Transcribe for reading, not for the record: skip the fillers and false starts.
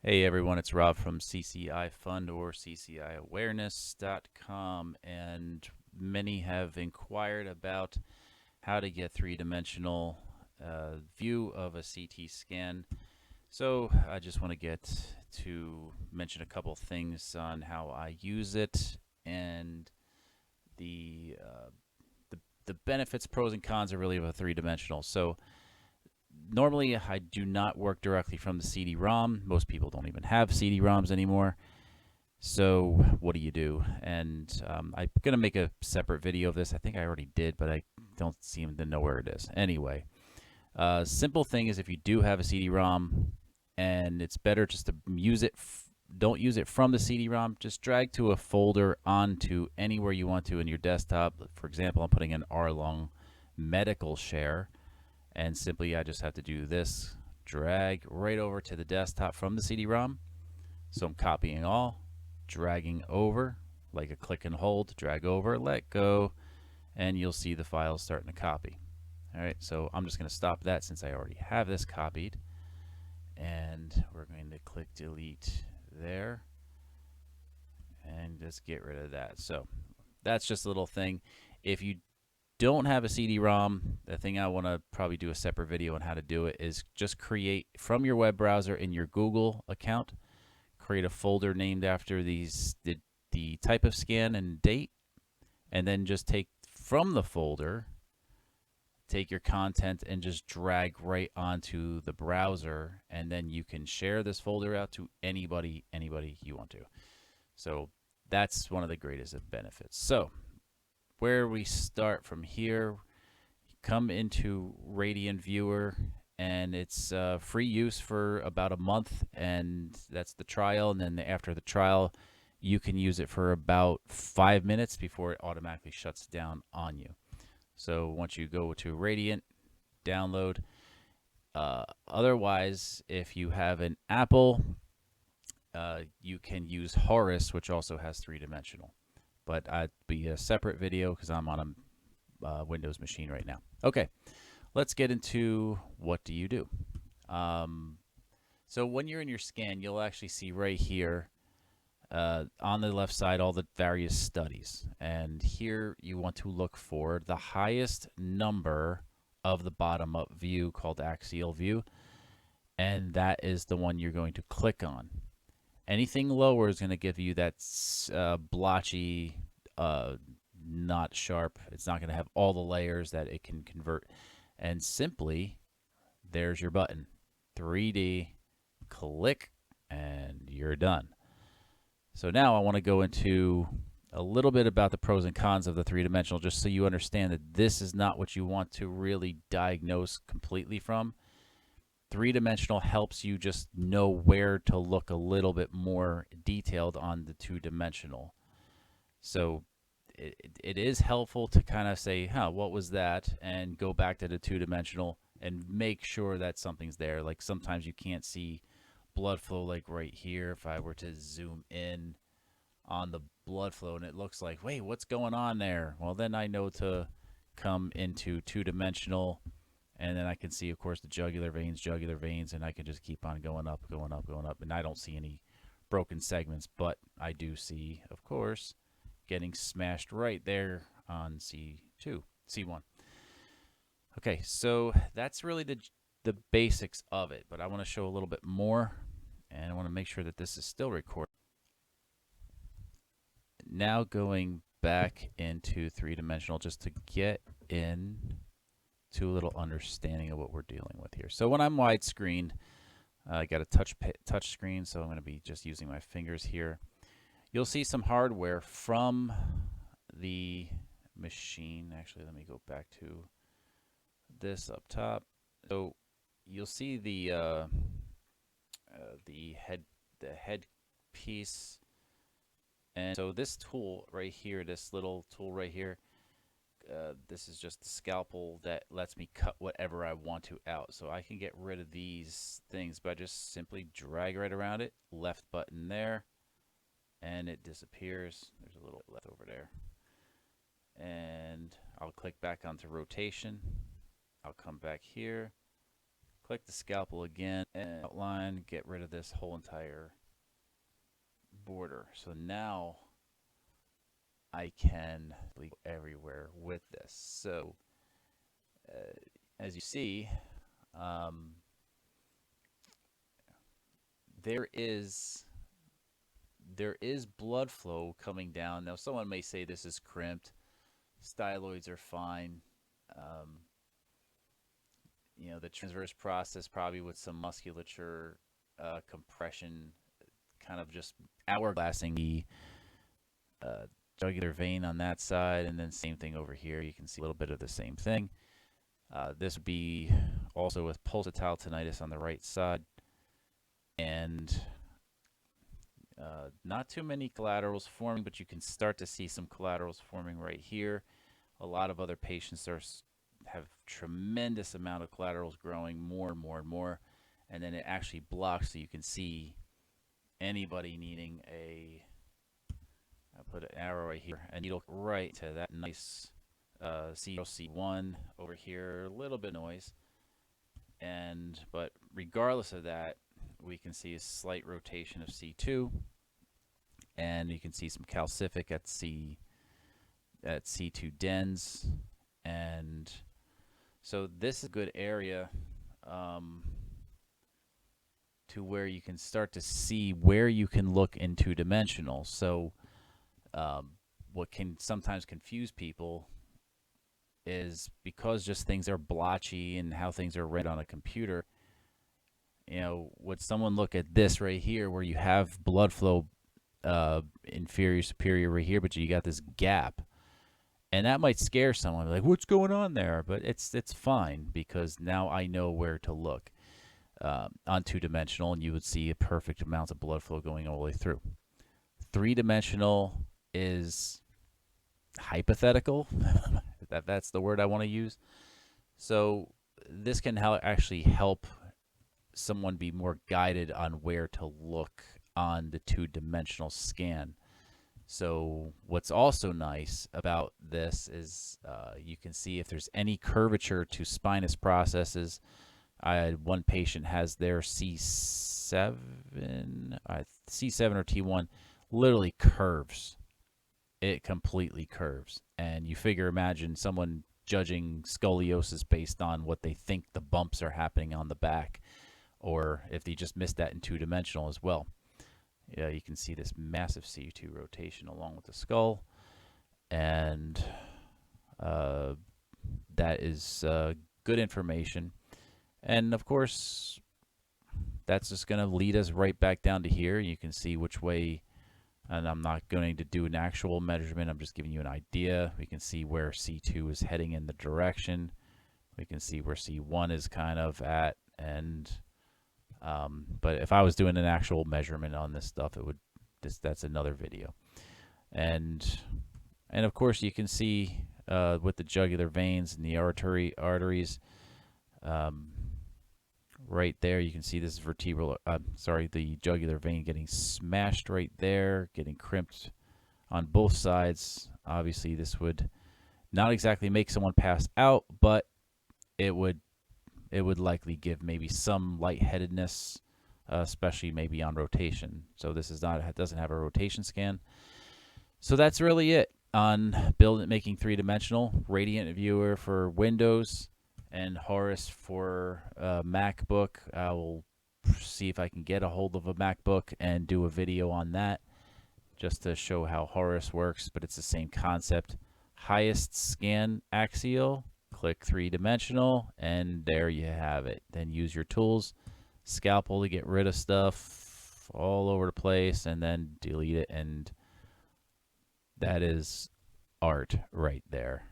Hey everyone, it's Rob from CCI Fund or CCIawareness.com, and many have inquired about how to get three-dimensional view of a CT scan. So I just want to get to mention a couple things on how I use it and the uh, the benefits, pros, and cons are really of a three-dimensional. So normally I do not work directly from the CD-ROM. Most people don't even have CD-ROMs anymore. So what do you do? And I'm going to make a separate video of this. I think I already did, but I don't seem to know where it is. Anyway, simple thing is if you do have a CD-ROM, and it's better just to use it, don't use it from the CD-ROM. Just drag to a folder onto anywhere you want to in your desktop. For example, I'm putting an R-Long medical share, and simply I just have to do this, drag right over to the desktop from the CD-ROM. So I'm copying all, dragging over, like a click and hold, drag over, let go, and you'll see the file starting to copy. All right, so I'm just going to stop that since I already have this copied. And we're going to click delete there and just get rid of that. So that's just a little thing. If you don't have a CD-ROM, the thing I want to probably do a separate video on how to do it is just create from your web browser in your Google account, create a folder named after the type of scan and date, and then just take from the folder, take your content and just drag right onto the browser, and then you can share this folder out to anybody you want to. So that's one of the greatest of benefits. So where we start from here, come into Radiant Viewer, and it's free use for about a month, and that's the trial. And then after the trial, you can use it for about 5 minutes before it automatically shuts down on you. So once you go to Radiant, download. Otherwise, if you have an Apple, you can use Horus, which also has three-dimensional. But I'd be a separate video because I'm on a Windows machine right now. Okay, let's get into what do you do. So when you're in your scan, you'll actually see right here on the left side all the various studies. And here you want to look for the highest number of the bottom-up view called axial view. And that is the one you're going to click on. Anything lower is going to give you that blotchy, not sharp. It's not going to have all the layers that it can convert. And simply, there's your button. 3D, click, and you're done. So now I want to go into a little bit about the pros and cons of the three-dimensional, just so you understand that this is not what you want to really diagnose completely from. Three-dimensional helps you just know where to look a little bit more detailed on the two-dimensional. So it is helpful to kind of say, what was that? And go back to the two-dimensional and make sure that something's there. Like sometimes you can't see blood flow, like right here. If I were to zoom in on the blood flow and it looks like, wait, what's going on there? Well, then I know to come into two-dimensional, and then I can see, of course, the jugular veins, and I can just keep on going up, and I don't see any broken segments, but I do see, of course, getting smashed right there on C2, C1. Okay, so that's really the basics of it, but I want to show a little bit more, and I want to make sure that this is still recording. Now going back into three-dimensional just to get in to a little understanding of what we're dealing with here. So when I'm widescreen, I got a touch screen, so I'm going to be just using my fingers here. You'll see some hardware from the machine. Actually, let me go back to this up top. So you'll see the head piece, and so this tool right here, this little tool right here, this is just the scalpel that lets me cut whatever I want to out. So I can get rid of these things by just simply drag right around it, left button there, and it disappears. There's a little left over there. And I'll click back onto rotation. I'll come back here, Click the scalpel again and outline, get rid of this whole entire border. So now I can go everywhere with this. So as you see, there is blood flow coming down. Now someone may say this is crimped. Styloids are fine. You know, the transverse process probably with some musculature compression, kind of just hourglassing the jugular vein on that side, and then same thing over here. You can see a little bit of the same thing. This would be also with pulsatile tinnitus on the right side, and not too many collaterals forming, but you can start to see some collaterals forming right here. A lot of other patients have tremendous amount of collaterals growing, more and more and more, and then it actually blocks, so you can see anybody needing I'll put an arrow right here, a needle right to that nice C1 over here, a little bit of noise, but regardless of that, we can see a slight rotation of C2, and you can see some calcific at C2 dens, and so this is a good area to where you can start to see where you can look in two-dimensional. So what can sometimes confuse people is because just things are blotchy and how things are read on a computer. You know, would someone look at this right here where you have blood flow inferior, superior right here, but you got this gap? And that might scare someone, like, what's going on there? But it's fine, because now I know where to look on two-dimensional, and you would see a perfect amount of blood flow going all the way through. Three-dimensional is hypothetical. That's the word I want to use. So this can actually help someone be more guided on where to look on the two-dimensional scan. So what's also nice about this is you can see if there's any curvature to spinous processes. I had one patient has their C7 or T1 literally curves. It completely curves. And you imagine someone judging scoliosis based on what they think the bumps are happening on the back, or if they just missed that in two-dimensional as well. Yeah, you can see this massive C2 rotation along with the skull, and that is good information. And of course, that's just going to lead us right back down to here. You can see which way, and I'm not going to do an actual measurement. I'm just giving you an idea. We can see where C2 is heading in the direction. We can see where C1 is kind of at, and but if I was doing an actual measurement on this stuff, it would that's another video. And of course you can see with the jugular veins and the arteries right there, you can see this vertebral the jugular vein getting smashed right there, getting crimped on both sides. Obviously this would not exactly make someone pass out, but it would likely give maybe some lightheadedness, especially maybe on rotation. So this doesn't have a rotation scan. So that's really it on making three-dimensional. Radiant Viewer for Windows and Horus for MacBook. I will see if I can get a hold of a MacBook and do a video on that, just to show how Horus works, but it's the same concept. Highest scan axial, click three-dimensional, and there you have it. Then use your tools, scalpel to get rid of stuff all over the place, and then delete it, and that is art right there.